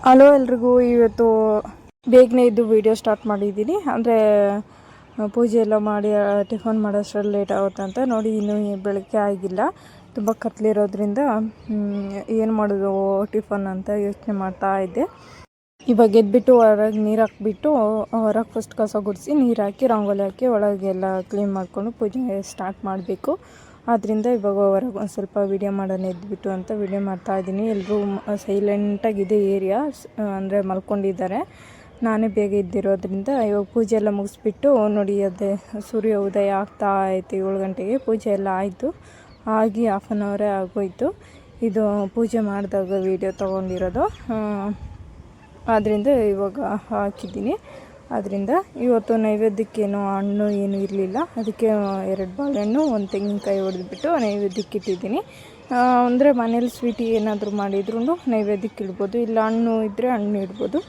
Hello ಎಲ್ರಿಗೂ, ಇವತ್ತು ಬೇಗನೆ ಇದ್ದು ವಿಡಿಯೋ ಸ್ಟಾರ್ಟ್ ಮಾಡಿದ್ದೀನಿ. ಅಂದರೆ ಪೂಜೆ ಎಲ್ಲ ಮಾಡಿ ಟಿಫನ್ ಮಾಡೋಷ್ಟರಲ್ಲಿ ಲೇಟ್ ಆಗುತ್ತೆ ಅಂತ ನೋಡಿ. ಇನ್ನೂ ಬೆಳಗ್ಗೆ ಆಗಿಲ್ಲ, ತುಂಬ ಕತ್ಲಿರೋದ್ರಿಂದ ಏನು ಮಾಡೋದು ಟಿಫನ್ ಅಂತ ಯೋಚನೆ ಮಾಡ್ತಾ ಇದ್ದೆ. ಇವಾಗ ಎದ್ಬಿಟ್ಟು ಹೊರಗೆ ನೀರು ಹಾಕ್ಬಿಟ್ಟು ಹೊರಗೆ ಫಸ್ಟ್ ಕಸ ಗುಡಿಸಿ ನೀರು ಹಾಕಿ ರಂಗೋಲಿ ಹಾಕಿ ಒಳಗೆಲ್ಲ ಕ್ಲೀನ್ ಮಾಡಿಕೊಂಡು ಪೂಜೆ ಸ್ಟಾರ್ಟ್ ಮಾಡಬೇಕು. ಆದ್ದರಿಂದ ಇವಾಗ ಹೊರಗೆ ಒಂದು ಸ್ವಲ್ಪ ವೀಡಿಯೋ ಮಾಡೋಣ ಎದ್ಬಿಟ್ಟು ಅಂತ ವೀಡಿಯೋ ಮಾಡ್ತಾಯಿದ್ದೀನಿ. ಎಲ್ಲರೂ ಸೈಲೆಂಟಾಗಿದೆ ಏರಿಯಾ, ಅಂದರೆ ಮಲ್ಕೊಂಡಿದ್ದಾರೆ. ನಾನೇ ಬೇಗ ಇದ್ದಿರೋದ್ರಿಂದ ಇವಾಗ ಪೂಜೆ ಎಲ್ಲ ಮುಗಿಸ್ಬಿಟ್ಟು ನೋಡಿ, ಅದೇ ಸೂರ್ಯ ಉದಯ ಆಗ್ತಾ ಐತೆ. 7 ಗಂಟೆಗೆ ಪೂಜೆ ಎಲ್ಲ ಆಯಿತು, ಆಗಿ 1/2 ಅವರೇ ಆಗೋಯಿತು. ಇದು ಪೂಜೆ ಮಾಡಿದಾಗ ವೀಡಿಯೋ ತೊಗೊಂಡಿರೋದು, ಆದ್ದರಿಂದ ಇವಾಗ ಹಾಕಿದ್ದೀನಿ. ಆದ್ದರಿಂದ ಇವತ್ತು ನೈವೇದ್ಯಕ್ಕೇನು ಹಣ್ಣು ಏನೂ ಇರಲಿಲ್ಲ, ಅದಕ್ಕೆ 2 ಬಾಳೆಹಣ್ಣು 1 ತೆಂಗಿನಕಾಯಿ ಹೊಡೆದ್ಬಿಟ್ಟು ನೈವೇದ್ಯಕ್ಕೆ ಇಟ್ಟಿದ್ದೀನಿ. ಅಂದರೆ ಮನೇಲಿ ಸ್ವೀಟ್ ಏನಾದರೂ ಮಾಡಿದ್ರೂ ನೈವೇದ್ಯಕ್ಕೆ ಇಡ್ಬೋದು, ಇಲ್ಲ ಹಣ್ಣು ಇದ್ದರೆ ಹಣ್ಣು ಇಡ್ಬೋದು.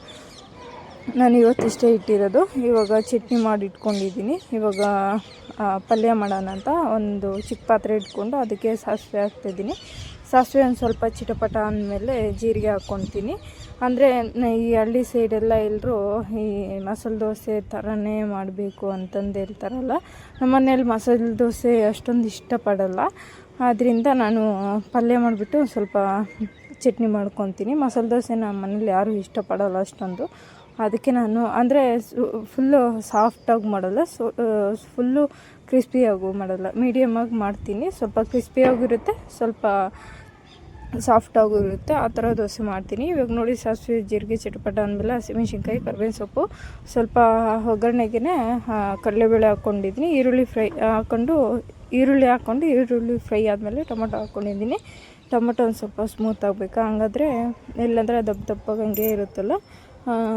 ನಾನು ಇವತ್ತಿಷ್ಟೇ ಇಟ್ಟಿರೋದು. ಇವಾಗ ಚಟ್ನಿ ಮಾಡಿ ಇಟ್ಕೊಂಡಿದ್ದೀನಿ. ಇವಾಗ ಪಲ್ಯ ಮಾಡೋಣ ಅಂತ ಒಂದು ಚಿಕ್ಕ ಪಾತ್ರೆ ಇಟ್ಕೊಂಡು ಅದಕ್ಕೆ ಸಾಸಿವೆ ಹಾಕ್ತಾಯಿದ್ದೀನಿ. ಸಾಸಿವೆ ಒಂದು ಸ್ವಲ್ಪ ಚಿಟಪಟ ಅಂದಮೇಲೆ ಜೀರಿಗೆ ಹಾಕ್ಕೊತೀನಿ. ಅಂದರೆ ಈ ಹಳ್ಳಿ ಸೈಡೆಲ್ಲ ಎಲ್ಲರೂ ಈ ಮಸಾಲೆ ದೋಸೆ ಥರನೇ ಮಾಡಬೇಕು ಅಂತಂದು ಹೇಳ್ತಾರಲ್ಲ. ನಮ್ಮ ಮನೇಲಿ ಮಸಾಲೆ ದೋಸೆ ಅಷ್ಟೊಂದು ಇಷ್ಟಪಡಲ್ಲ, ಆದ್ದರಿಂದ ನಾನು ಪಲ್ಯ ಮಾಡಿಬಿಟ್ಟು ಸ್ವಲ್ಪ ಚಟ್ನಿ ಮಾಡ್ಕೊತೀನಿ. ಮಸಾಲೆ ದೋಸೆ ನಮ್ಮ ಮನೇಲಿ ಯಾರೂ ಇಷ್ಟಪಡಲ್ಲ ಅಷ್ಟೊಂದು, ಅದಕ್ಕೆ ನಾನು ಅಂದರೆ ಫುಲ್ಲು ಸಾಫ್ಟಾಗಿ ಮಾಡಲ್ಲ, ಫುಲ್ಲು ಕ್ರಿಸ್ಪಿಯಾಗೂ ಮಾಡಲ್ಲ, ಮೀಡಿಯಮಾಗಿ ಮಾಡ್ತೀನಿ. ಸ್ವಲ್ಪ ಕ್ರಿಸ್ಪಿಯಾಗಿರುತ್ತೆ, ಸ್ವಲ್ಪ ಸಾಫ್ಟಾಗೂ ಇರುತ್ತೆ, ಆ ಥರ ದೋಸೆ ಮಾಡ್ತೀನಿ. ಇವಾಗ ನೋಡಿ, ಸಾಸಿವೆ ಜೀರಿಗೆ ಚಿಟಪಟ ಅಂದಮೇಲೆ ಹಸಿಮೆಣ್ಸಿನ್ಕಾಯಿ ಕರಿಬೇವಿನ ಸೊಪ್ಪು ಸ್ವಲ್ಪ ಒಗ್ಗರಣೆಗೆ ಕಡಲೆಬೇಳೆ ಹಾಕ್ಕೊಂಡಿದ್ದೀನಿ. ಈರುಳ್ಳಿ ಹಾಕ್ಕೊಂಡು ಈರುಳ್ಳಿ ಫ್ರೈ ಆದಮೇಲೆ ಟೊಮೊಟೊ ಹಾಕ್ಕೊಂಡಿದ್ದೀನಿ. ಟೊಮೊಟೊ ಒಂದು ಸ್ವಲ್ಪ ಸ್ಮೂತ್ ಆಗಬೇಕು, ಹಂಗಾದ್ರೆ ಇಲ್ಲಾಂದರೆ ದಪ್ಪ ದಪ್ಪಾಗಿ ಹಂಗೆ ಇರುತ್ತಲ್ಲ,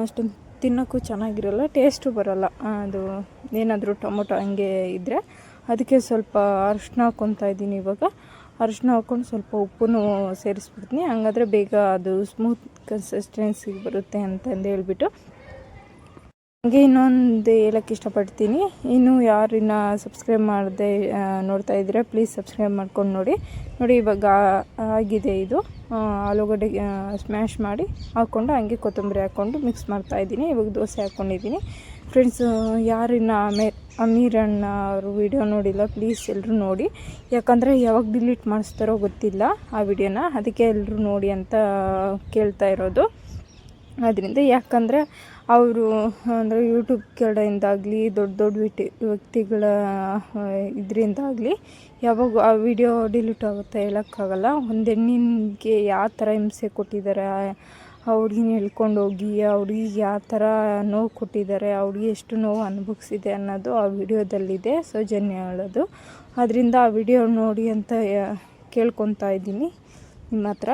ಅಷ್ಟೊಂದು ತಿನ್ನೋಕ್ಕೂ ಚೆನ್ನಾಗಿರಲ್ಲ, ಟೇಸ್ಟು ಬರೋಲ್ಲ ಅದು ಏನಾದರೂ ಟೊಮೊಟೊ ಹಂಗೆ ಇದ್ದರೆ. ಅದಕ್ಕೆ ಸ್ವಲ್ಪ ಅರಿಶಿನ ಹಾಕ್ಕೊತಾ ಇದ್ದೀನಿ. ಇವಾಗ ಅರಿಶಿನ ಹಾಕ್ಕೊಂಡು ಸ್ವಲ್ಪ ಉಪ್ಪನ್ನು ಸೇರಿಸ್ಬಿಡ್ತೀನಿ, ಹಂಗಾದರೆ ಬೇಗ ಅದು ಸ್ಮೂತ್ ಕನ್ಸಿಸ್ಟೆನ್ಸಿಗೆ ಬರುತ್ತೆ ಅಂತಂದು ಹೇಳ್ಬಿಟ್ಟು. ಹಾಗೆ ಇನ್ನೊಂದು ಹೇಳೋಕ್ಕೆ ಇಷ್ಟಪಡ್ತೀನಿ, ಇನ್ನೂ ಯಾರನ್ನ ಸಬ್ಸ್ಕ್ರೈಬ್ ಮಾಡದೆ ನೋಡ್ತಾ ಇದ್ದೀರಾ ಪ್ಲೀಸ್ ಸಬ್ಸ್ಕ್ರೈಬ್ ಮಾಡ್ಕೊಂಡು ನೋಡಿ. ಇವಾಗ ಆಗಿದೆ ಇದು. ಆಲೂಗಡ್ಡೆ ಸ್ಮ್ಯಾಶ್ ಮಾಡಿ ಹಾಕ್ಕೊಂಡು ಹಂಗೆ ಕೊತ್ತಂಬರಿ ಹಾಕ್ಕೊಂಡು ಮಿಕ್ಸ್ ಮಾಡ್ತಾಯಿದ್ದೀನಿ. ಇವಾಗ ದೋಸೆ ಹಾಕ್ಕೊಂಡಿದ್ದೀನಿ. ಫ್ರೆಂಡ್ಸ್, ಯಾರನ್ನ ಅಮೀರಣ್ಣ ಅವರು ವಿಡಿಯೋ ನೋಡಿಲ್ಲ ಪ್ಲೀಸ್ ಎಲ್ಲರೂ ನೋಡಿ, ಯಾಕಂದರೆ ಯಾವಾಗ ಡಿಲೀಟ್ ಮಾಡಿಸ್ತಾರೋ ಗೊತ್ತಿಲ್ಲ ಆ ವಿಡಿಯೋನ, ಅದಕ್ಕೆ ಎಲ್ಲರೂ ನೋಡಿ ಅಂತ ಕೇಳ್ತಾ ಇರೋದು. ಅದರಿಂದ ಯಾಕಂದರೆ ಅವರು ಅಂದರೆ ಯೂಟ್ಯೂಬ್ ಕಡೆಯಿಂದಾಗಲಿ ದೊಡ್ಡ ವ್ಯಕ್ತಿಗಳ ಇದರಿಂದಾಗಲಿ ಯಾವಾಗ ಆ ವಿಡಿಯೋ ಡಿಲೀಟ್ ಆಗುತ್ತೆ ಹೇಳೋಕ್ಕಾಗಲ್ಲ. ಒಂದು ಹೆಣ್ಣಿಗೆ ಯಾವ ಥರ ಹಿಂಸೆ ಕೊಟ್ಟಿದ್ದಾರೆ, ಆ ಹುಡುಗಿನ ಹೇಳ್ಕೊಂಡು ಹೋಗಿ ಆ ಹುಡುಗಿಗೆ ಯಾವ ಥರ ನೋವು ಕೊಟ್ಟಿದ್ದಾರೆ, ಆ ಹುಡುಗಿ ಎಷ್ಟು ನೋವು ಅನುಭವಿಸಿದೆ ಅನ್ನೋದು ಆ ವಿಡಿಯೋದಲ್ಲಿದೆ, ಸೌಜನ್ಯ ಹೇಳೋದು. ಅದರಿಂದ ಆ ವಿಡಿಯೋ ನೋಡಿ ಅಂತ ಕೇಳ್ಕೊತಾ ಇದ್ದೀನಿ ನಿಮ್ಮ ಹತ್ರ.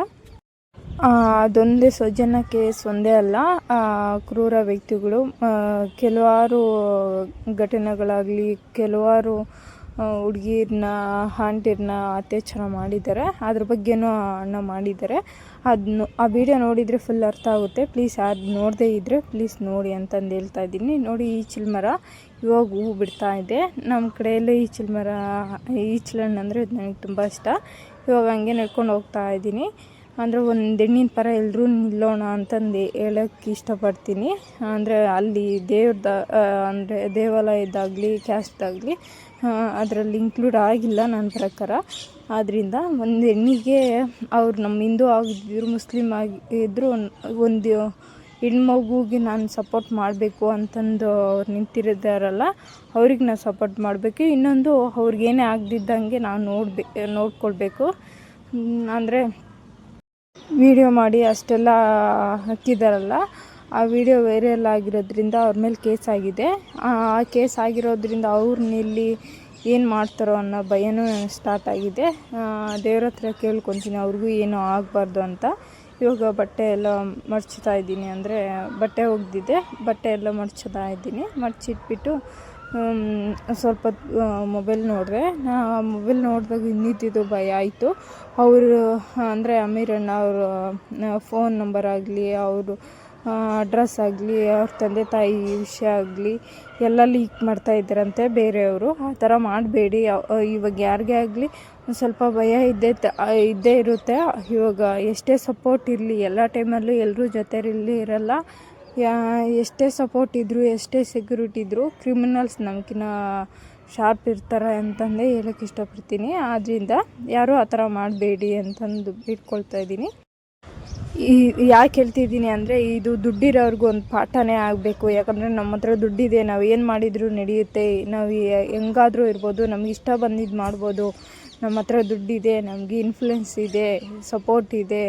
ಅದೊಂದೇ ಸೌಜನ್ಯ ಕೇಸ್ ಒಂದೇ ಅಲ್ಲ, ಕ್ರೂರ ವ್ಯಕ್ತಿಗಳು ಕೆಲವಾರು ಘಟನೆಗಳಾಗಲಿ ಕೆಲವಾರು ಹುಡುಗಿರನ್ನ ಆಂಟಿರನ್ನ ಅತ್ಯಾಚಾರ ಮಾಡಿದ್ದಾರೆ. ಅದ್ರ ಬಗ್ಗೆನೂ ಅಣ್ಣ ಮಾಡಿದ್ದಾರೆ. ಆ ವಿಡಿಯೋ ನೋಡಿದರೆ ಫುಲ್ ಅರ್ಥ ಆಗುತ್ತೆ. ಪ್ಲೀಸ್ ಅದು ನೋಡದೇ ಇದ್ದರೆ ಪ್ಲೀಸ್ ನೋಡಿ ಅಂತಂದು ಹೇಳ್ತಾ ಇದ್ದೀನಿ. ನೋಡಿ, ಈಚಲ ಮರ ಇವಾಗ ಹೂವು ಬಿಡ್ತಾ ಇದೆ. ನಮ್ಮ ಕಡೆಯಲ್ಲೇ ಈಚಲ ಹಣ್ಣು ಅಂದರೆ ನನಗೆ ತುಂಬ ಇಷ್ಟ. ಇವಾಗ ಹಂಗೆ ನಡ್ಕೊಂಡು ಹೋಗ್ತಾ ಇದ್ದೀನಿ. ಅಂದರೆ ಒಂದು ಹೆಣ್ಣಿನ ಪರ ಎಲ್ಲರೂ ನಿಲ್ಲೋಣ ಅಂತಂದು ಹೇಳೋಕ್ಕೆ ಇಷ್ಟಪಡ್ತೀನಿ. ಅಂದರೆ ಅಲ್ಲಿ ಅಂದರೆ ದೇವಾಲಯದಾಗಲಿ ಕ್ಯಾಸ್ಟ್ದಾಗಲಿ ಅದರಲ್ಲಿ ಇನ್ಕ್ಲೂಡ್ ಆಗಿಲ್ಲ ನನ್ನ ಪ್ರಕಾರ. ಆದ್ದರಿಂದ ಒಂದು ಹೆಣ್ಣಿಗೆ ಅವ್ರು ನಮ್ಮ ಹಿಂದೂ ಆಗಿದ್ದರು ಮುಸ್ಲಿಮ್ ಆಗಿದ್ದರು ಒಂದು ಹೆಣ್ಮಗುಗೆ ನಾನು ಸಪೋರ್ಟ್ ಮಾಡಬೇಕು ಅಂತಂದು ಅವ್ರು ನಿಂತಿದ್ದಾರಲ್ಲ, ಅವ್ರಿಗೆ ನಾನು ಸಪೋರ್ಟ್ ಮಾಡಬೇಕು. ಇನ್ನೊಂದು ಅವ್ರಿಗೇನೇ ಆಗದಿದ್ದಂಗೆ ನಾವು ನೋಡ್ಕೊಳ್ಬೇಕು. ಅಂದರೆ ವಿಡಿಯೋ ಮಾಡಿ ಅಷ್ಟೆಲ್ಲ ಹಾಕಿದಾರಲ್ಲ, ಆ ವಿಡಿಯೋ ವೈರಲ್ ಆಗಿರೋದ್ರಿಂದ ಅವ್ರ ಮೇಲೆ ಕೇಸ್ ಆಗಿದೆ. ಆ ಕೇಸ್ ಆಗಿರೋದ್ರಿಂದ ಅವ್ರನ್ನೆಲ್ಲಿ ಏನು ಮಾಡ್ತಾರೋ ಅನ್ನೋ ಭಯನೂ ಸ್ಟಾರ್ಟ್ ಆಗಿದೆ. ದೇವ್ರ ಹತ್ರ ಕೇಳ್ಕೊತೀನಿ ಅವ್ರಿಗೂ ಏನೂ ಆಗಬಾರ್ದು ಅಂತ. ಇವಾಗ ಬಟ್ಟೆ ಎಲ್ಲ ಮಡ್ಚ್ತಾ ಇದ್ದೀನಿ, ಅಂದರೆ ಬಟ್ಟೆ ಒಗೆದಿದ್ದೆ, ಬಟ್ಟೆ ಎಲ್ಲ ಮಡ್ಚ್ತಾ ಇದ್ದೀನಿ. ಮಡ್ಚಿಟ್ಬಿಟ್ಟು ಸ್ವಲ್ಪ ಮೊಬೈಲ್ ನೋಡಿದೆ. ಮೊಬೈಲ್ ನೋಡಿದಾಗ ಇನ್ನಿದ್ದು ಭಯ ಆಯಿತು. ಅವರು ಅಂದರೆ ಅಮೀರಣ್ಣ ಅವರು ಫೋನ್ ನಂಬರ್ ಆಗಲಿ, ಅವರು ಅಡ್ರೆಸ್ ಆಗಲಿ, ಅವ್ರ ತಂದೆ ತಾಯಿ ವಿಷಯ ಆಗಲಿ ಎಲ್ಲ ಲೀಕ್ ಮಾಡ್ತಾ ಇದ್ದಾರಂತೆ ಬೇರೆಯವರು. ಆ ಥರ ಮಾಡಬೇಡಿ. ಇವಾಗ ಯಾರಿಗೇ ಆಗಲಿ ಸ್ವಲ್ಪ ಭಯ ಇದ್ದೇ ಇರುತ್ತೆ. ಇವಾಗ ಎಷ್ಟೇ ಸಪೋರ್ಟ್ ಇರಲಿ, ಎಲ್ಲ ಟೈಮಲ್ಲೂ ಎಲ್ಲರೂ ಜೊತೆಯಲ್ಲಿ ಇರಲ್ಲ. ಎಷ್ಟೇ ಸಪೋರ್ಟ್ ಇದ್ದರೂ, ಎಷ್ಟೇ ಸೆಕ್ಯೂರಿಟಿ ಇದ್ದರೂ ಕ್ರಿಮಿನಲ್ಸ್ ನಮ್ಗಿನ್ನ ಶಾರ್ಪ್ ಇರ್ತಾರೆ ಅಂತಂದೇ ಹೇಳೋಕ್ಕೆ ಇಷ್ಟಪಡ್ತೀನಿ. ಆದ್ದರಿಂದ ಯಾರೂ ಆ ಥರ ಮಾಡಬೇಡಿ ಅಂತಂದು ಬಿಟ್ಕೊಳ್ತಾ ಇದ್ದೀನಿ. ಯಾಕೆ ಹೇಳ್ತಿದ್ದೀನಿ ಅಂದರೆ, ಇದು ದುಡ್ಡಿರೋರ್ಗೂ ಒಂದು ಪಾಠನೇ ಆಗಬೇಕು. ಯಾಕಂದರೆ ನಮ್ಮ ಹತ್ರ ದುಡ್ಡಿದೆ, ನಾವು ಏನು ಮಾಡಿದರೂ ನಡೆಯುತ್ತೆ, ನಾವು ಹೆಂಗಾದರೂ ಇರ್ಬೋದು, ನಮ್ಗೆ ಇಷ್ಟ ಬಂದಿದ್ದು ಮಾಡ್ಬೋದು, ನಮ್ಮ ಹತ್ರ ದುಡ್ಡಿದೆ, ನಮಗೆ ಇನ್ಫ್ಲುಯೆನ್ಸ್ ಇದೆ, ಸಪೋರ್ಟ್ ಇದೆ,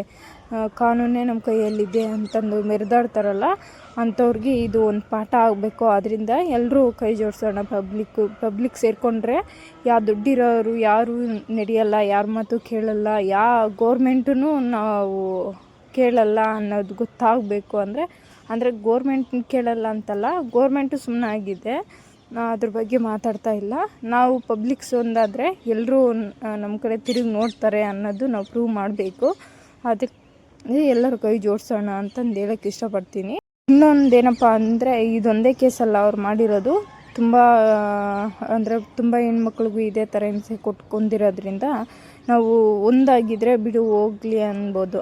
ಕಾನೂನೇ ನಮ್ಮ ಕೈಯಲ್ಲಿದೆ ಅಂತಂದು ಮೆರೆದಾಡ್ತಾರಲ್ಲ, ಅಂಥವ್ರಿಗೆ ಇದು ಒಂದು ಪಾಠ ಆಗಬೇಕು. ಆದ್ದರಿಂದ ಎಲ್ಲರೂ ಕೈ ಜೋಡಿಸೋಣ. ಪಬ್ಲಿಕ್ ಸೇರಿಕೊಂಡ್ರೆ ದುಡ್ಡಿರೋರು ಯಾರೂ ನಡೆಯಲ್ಲ, ಯಾರ ಮಾತು ಕೇಳಲ್ಲ, ಗೋರ್ಮೆಂಟೂ ನಾವು ಕೇಳಲ್ಲ ಅನ್ನೋದು ಗೊತ್ತಾಗಬೇಕು. ಅಂದರೆ ಗೋರ್ಮೆಂಟ್ ಕೇಳಲ್ಲ ಅಂತಲ್ಲ, ಗೋರ್ಮೆಂಟು ಸುಮ್ಮನೆ ಆಗಿದೆ, ಅದ್ರ ಬಗ್ಗೆ ಮಾತಾಡ್ತಾ ಇಲ್ಲ. ನಾವು ಪಬ್ಲಿಕ್ಸ್ ಒಂದಾದರೆ ಎಲ್ಲರೂ ನಮ್ಮ ಕಡೆ ತಿರುಗಿ ನೋಡ್ತಾರೆ ಅನ್ನೋದು ನಾವು ಪ್ರೂವ್ ಮಾಡಬೇಕು. ಅದಕ್ಕೆ ಎಲ್ಲರೂ ಕೈ ಜೋಡಿಸೋಣ ಅಂತಂದು ಹೇಳೋಕ್ಕೆ ಇಷ್ಟಪಡ್ತೀನಿ. ಇನ್ನೊಂದೇನಪ್ಪ ಅಂದರೆ, ಇದೊಂದೇ ಕೇಸಲ್ಲ ಅವ್ರು ಮಾಡಿರೋದು, ತುಂಬ ಹೆಣ್ಮಕ್ಳಿಗೂ ಇದೇ ಥರ ಹಿಂಸೆ ಕೊಟ್ಕೊಂಡಿರೋದ್ರಿಂದ ನಾವು ಒಂದಾಗಿದ್ದರೆ ಬಿಡು ಹೋಗ್ಲಿ ಅನ್ಬೋದು.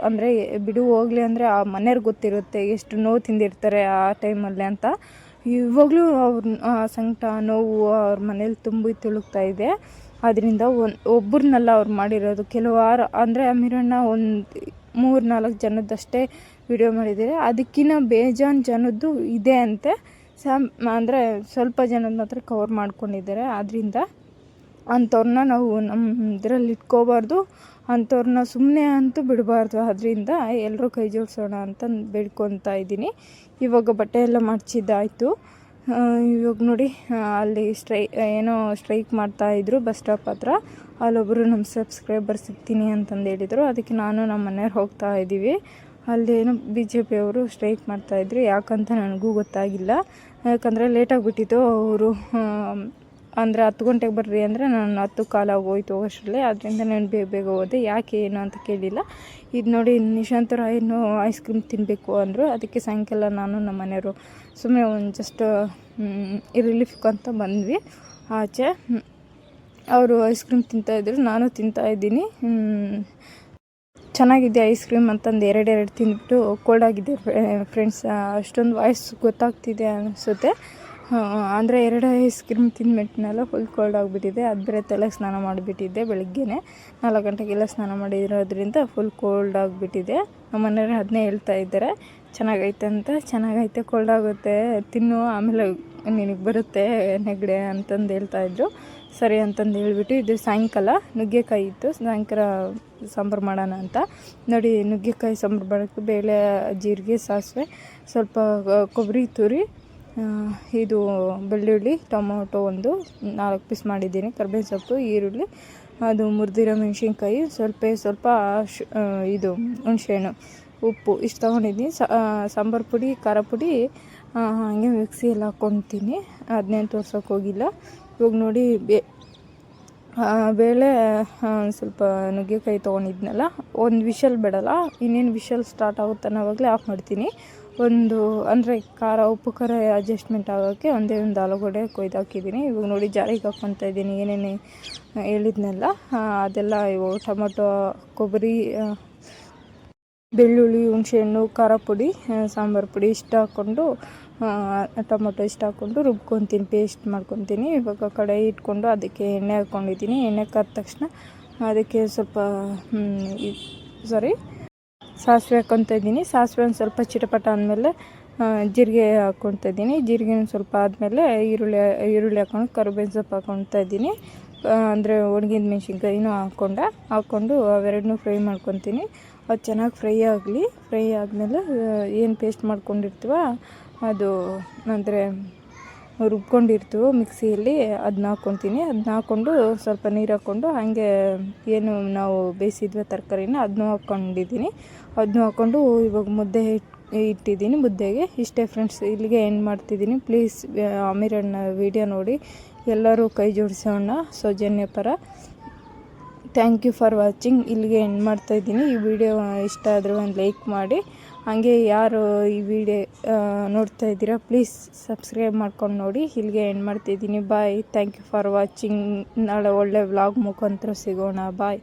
ಬಿಡು ಹೋಗ್ಲಿ ಅಂದರೆ ಆ ಮನೆಯವ್ರಿಗೆ ಗೊತ್ತಿರುತ್ತೆ ಎಷ್ಟು ನೋವು ತಿಂದಿರ್ತಾರೆ ಆ ಟೈಮಲ್ಲಿ ಅಂತ. ಇವಾಗಲೂ ಅವ್ರ ಸಂಕಟ, ನೋವು ಅವ್ರ ಮನೇಲಿ ತುಂಬಿ ತುಳುಕ್ತಾ ಇದೆ. ಅದರಿಂದ ಒಬ್ಬರನ್ನೆಲ್ಲ ಅವ್ರು ಮಾಡಿರೋದು, ಕೆಲವಾರು ಅಮೀರಣ್ಣ ಒಂದು 3-4 ಜನದ್ದಷ್ಟೇ ವಿಡಿಯೋ ಮಾಡಿದ್ದಾರೆ. ಅದಕ್ಕಿಂತ ಬೇಜಾನ್ ಜನದ್ದು ಇದೆ ಅಂತೆ. ಸ್ವಲ್ಪ ಜನದ ಮಾತ್ರ ಕವರ್ ಮಾಡ್ಕೊಂಡಿದ್ದಾರೆ. ಆದ್ದರಿಂದ ಅಂಥವ್ರನ್ನ ನಾವು ನಮ್ಮ ಇದರಲ್ಲಿ ಇಟ್ಕೋಬಾರ್ದು, ಅಂಥವ್ರನ್ನ ಸುಮ್ಮನೆ ಅಂತೂ ಬಿಡಬಾರ್ದು. ಅದರಿಂದ ಎಲ್ಲರೂ ಕೈ ಜೋಡಿಸೋಣ ಅಂತಂದು ಬೇಡ್ಕೊತಾ ಇದ್ದೀನಿ. ಇವಾಗ ಬಟ್ಟೆ ಎಲ್ಲ ಮಡ್ಚಿದ್ದಾಯಿತು. ಇವಾಗ ನೋಡಿ, ಅಲ್ಲಿ ಸ್ಟ್ರೈಕ್ ಮಾಡ್ತಾಯಿದ್ರು ಬಸ್ ಸ್ಟಾಪ್ ಹತ್ರ. ಅಲ್ಲೊಬ್ಬರು ನಮ್ಮ ಸಬ್ಸ್ಕ್ರೈಬರ್ ಸಿಗ್ತೀನಿ ಅಂತಂದು ಹೇಳಿದರು. ಅದಕ್ಕೆ ನಾನು ನಮ್ಮ ಮನೆಯವ್ರು ಹೋಗ್ತಾ ಇದ್ದೀವಿ. ಅಲ್ಲೇನೋ BJP ಅವರು ಸ್ಟ್ರೈಕ್ ಮಾಡ್ತಾಯಿದ್ರು. ಯಾಕಂತ ನನಗೂ ಗೊತ್ತಾಗಿಲ್ಲ, ಯಾಕಂದರೆ ಲೇಟಾಗಿಬಿಟ್ಟಿತ್ತು. ಅವರು 10 ಗಂಟೆಗೆ ಬರ್ರಿ ಅಂದರೆ ನಾನು 10:15 ಹೋಯ್ತು ಹೋಗೋಷ್ಟರಲ್ಲಿ. ಅದರಿಂದ ನಾನು ಬೇಗ ಹೋದೆ. ಯಾಕೆ ಏನು ಅಂತ ಕೇಳಿಲ್ಲ. ಇದು ನೋಡಿ, ನಿಶಾಂತ್ ರಾಯ್ನು ಐಸ್ ಕ್ರೀಮ್ ತಿನ್ನಬೇಕು ಅಂದರು. ಅದಕ್ಕೆ ಸಾಯಂಕಾಲ ನಾನು ನಮ್ಮ ಮನೆಯವರು ಸುಮ್ಮನೆ ಒಂದು ಜಸ್ಟ್ ರಿಲೀಫ್ ಅಂತ ಬಂದ್ವಿ ಆಚೆ. ಅವರು ಐಸ್ ಕ್ರೀಮ್ ತಿಂತಾಯಿದ್ರು, ನಾನು ತಿಂತಾಯಿದ್ದೀನಿ. ಚೆನ್ನಾಗಿದೆ ಐಸ್ ಕ್ರೀಮ್ ಅಂತಂದು 2 ತಿಂದ್ಬಿಟ್ಟು ಕೋಲ್ಡ್ ಆಗಿದೆ ಫ್ರೆಂಡ್ಸ್. ಅಷ್ಟೊಂದು ವಾಯ್ಸ್ ಗೊತ್ತಾಗ್ತಿದೆ ಅನಿಸುತ್ತೆ. 2 ಐಸ್ ಕ್ರೀಮ್ ತಿಂದ್ಬಿಟ್ಟನೆಲ್ಲ ಫುಲ್ ಕೋಲ್ಡ್ ಆಗಿಬಿಟ್ಟಿದೆ. ಅದು ಬೇರೆ ತಲೆಗೆ ಸ್ನಾನ ಮಾಡಿಬಿಟ್ಟಿದ್ದೆ ಬೆಳಗ್ಗೆನೇ 4 ಗಂಟೆಗೆಲ್ಲ ಸ್ನಾನ ಮಾಡಿರೋದ್ರಿಂದ ಫುಲ್ ಕೋಲ್ಡ್ ಆಗಿಬಿಟ್ಟಿದೆ. ನಮ್ಮ ಮನೆಯವ್ರು ಅದನ್ನೇ ಹೇಳ್ತಾ ಇದ್ದಾರೆ, ಚೆನ್ನಾಗೈತೆ ಅಂತ. ಚೆನ್ನಾಗೈತೆ, ಕೋಲ್ಡ್ ಆಗುತ್ತೆ, ತಿನ್ನು, ಆಮೇಲೆ ನಿನಗೆ ಬರುತ್ತೆ ನೆಗಡಿ ಅಂತಂದು ಹೇಳ್ತಾಯಿದ್ರು. ಸರಿ ಅಂತಂದು ಹೇಳ್ಬಿಟ್ಟು, ಇದು ಸಾಯಂಕಾಲ ನುಗ್ಗೆಕಾಯಿ ಇತ್ತು, ಸಾಯಂಕಾಲ ಸಾಂಬಾರು ಮಾಡೋಣ ಅಂತ. ನೋಡಿ, ನುಗ್ಗೆಕಾಯಿ ಸಾಂಬಾರು ಮಾಡೋಕ್ಕೆ ಬೇಳೆ, ಜೀರಿಗೆ, ಸಾಸಿವೆ, ಸ್ವಲ್ಪ ಕೊಬ್ಬರಿ ತುರಿ, ಇದು ಬೆಳ್ಳುಳ್ಳಿ, ಟೊಮೊಟೊ 4 ಪೀಸ್ ಮಾಡಿದ್ದೀನಿ, ಕರ್ಬೇವಿನ ಸೊಪ್ಪು, ಈರುಳ್ಳಿ, ಅದು ಮುರಿದಿರೋ ಮೆಣಸಿನ್ಕಾಯಿ, ಸ್ವಲ್ಪ ಇದು ಹುಣಸೆಹಣ್ಣು, ಉಪ್ಪು ಇಷ್ಟು ತೊಗೊಂಡಿದ್ದೀನಿ. ಸಾಂಬಾರು ಪುಡಿ, ಖಾರ ಪುಡಿ ಹಾಗೆ ಮಿಕ್ಸಿಯಲ್ಲಿ ಹಾಕ್ಕೊತೀನಿ. ಅದನ್ನೇನು ತೋರ್ಸೋಕೆ ಹೋಗಿಲ್ಲ. ಇವಾಗ ನೋಡಿ, ಬೇಳೆ ಸ್ವಲ್ಪ ನುಗ್ಗೆಕಾಯಿ ತೊಗೊಂಡಿದ್ನಲ್ಲ, ಒಂದು ವಿಷಲ್ ಬಿಡಲ್ಲ, ಇನ್ನೇನು ವಿಷಲ್ ಸ್ಟಾರ್ಟ್ ಆಗುತ್ತೆ ಅನ್ನೋವಾಗಲೇ ಆಫ್ ಮಾಡ್ತೀನಿ. ಖಾರ, ಉಪ್ಪು ಖಾರ ಅಡ್ಜಸ್ಟ್ಮೆಂಟ್ ಆಗೋಕ್ಕೆ ಒಂದೇ ಒಂದು ಆಲೂಗಡ್ಡೆ ಕೊಯ್ದು ಹಾಕಿದ್ದೀನಿ. ಇವಾಗ ನೋಡಿ, ಜಾರಿಗೆ ಹಾಕ್ಕೊತಾ ಇದ್ದೀನಿ. ಏನೇನು ಹೇಳಿದ್ನೆಲ್ಲ ಅದೆಲ್ಲ ಇವಾಗ ಟೊಮೊಟೊ, ಕೊಬ್ಬರಿ, ಬೆಳ್ಳುಳ್ಳಿ, ಹುಣಸೆಹಣ್ಣು, ಖಾರ ಪುಡಿ, ಸಾಂಬಾರು ಪುಡಿ ಇಷ್ಟು ಹಾಕ್ಕೊಂಡು, ಟೊಮೊಟೊ ಇಷ್ಟು ಹಾಕ್ಕೊಂಡು ರುಬ್ಕೊತೀನಿ, ಪೇಸ್ಟ್ ಮಾಡ್ಕೊತೀನಿ. ಇವಾಗ ಕಡಾಯಿ ಇಟ್ಕೊಂಡು ಅದಕ್ಕೆ ಎಣ್ಣೆ ಹಾಕ್ಕೊಂಡಿದ್ದೀನಿ. ಎಣ್ಣೆ ಕಾದ ತಕ್ಷಣ ಅದಕ್ಕೆ ಸ್ವಲ್ಪ ಸಾಸಿವೆ ಹಾಕ್ಕೊತಾ ಇದ್ದೀನಿ. ಸಾಸಿವೆ ಒಂದು ಸ್ವಲ್ಪ ಚಿಟಪಟ ಆದಮೇಲೆ ಜೀರಿಗೆ ಹಾಕ್ಕೊತಾ ಇದ್ದೀನಿ. ಜೀರಿಗೆ ಸ್ವಲ್ಪ ಆದಮೇಲೆ ಈರುಳ್ಳಿ ಹಾಕ್ಕೊಂಡು ಕರಿಬೇವಿನ ಸೊಪ್ಪು ಹಾಕ್ಕೊತಾ ಇದ್ದೀನಿ. ಒಣಗಿದ ಮೆಣಸಿನ್ಕಾಯಿನೂ ಹಾಕ್ಕೊಂಡು ಅವೆರಡನ್ನೂ ಫ್ರೈ ಮಾಡ್ಕೊತೀನಿ. ಅದು ಚೆನ್ನಾಗಿ ಫ್ರೈ ಆದಮೇಲೆ ಏನು ಪೇಸ್ಟ್ ಮಾಡ್ಕೊಂಡಿರ್ತೀವ ಅದು ರುಬ್ಕೊಂಡಿರ್ತೀವೋ ಮಿಕ್ಸಿಯಲ್ಲಿ, ಅದನ್ನ ಹಾಕ್ಕೊತೀನಿ. ಅದನ್ನ ಹಾಕ್ಕೊಂಡು ಸ್ವಲ್ಪ ನೀರು ಹಾಕ್ಕೊಂಡು ಹಾಗೆ ಏನು ನಾವು ಬೇಯಿಸಿದ್ವಿ ತರಕಾರಿನ ಅದನ್ನೂ ಹಾಕ್ಕೊಂಡಿದ್ದೀನಿ. ಅದನ್ನೂ ಹಾಕ್ಕೊಂಡು ಇವಾಗ ಮುದ್ದೆ ಇಟ್ಟಿದ್ದೀನಿ. ಮುದ್ದೆಗೆ ಇಷ್ಟೇ ಫ್ರೆಂಡ್ಸ್, ಇಲ್ಲಿಗೆ ಎಂಡ್ ಮಾಡ್ತಿದ್ದೀನಿ. ಪ್ಲೀಸ್ ಅಮೀರಣ್ಣ ವಿಡಿಯೋ ನೋಡಿ ಎಲ್ಲರೂ ಕೈ ಜೋಡಿಸೋಣ ಸೌಜನ್ಯ ಪರ. Thank you for watching. ಇಲ್ಲಿಗೆ ಎಂಡ್ ಮಾಡ್ತಾಯಿದ್ದೀನಿ. ಈ ವಿಡಿಯೋ ಇಷ್ಟ ಆದರೆ ಒಂದು ಲೈಕ್ ಮಾಡಿ, ಹಾಗೆ ಯಾರು ಈ ವಿಡಿಯೋ ನೋಡ್ತಾ ಇದ್ದೀರಾ ಪ್ಲೀಸ್ ಸಬ್ಸ್ಕ್ರೈಬ್ ಮಾಡ್ಕೊಂಡು ನೋಡಿ. ಇಲ್ಲಿಗೆ ಎಂಡ್ ಮಾಡ್ತಿದ್ದೀನಿ. Bye. Thank you for watching. ನಾಳೆ ಒಳ್ಳೆ ವ್ಲಾಗ್ ಮುಖಾಂತರ ಸಿಗೋಣ. ಬಾಯ್.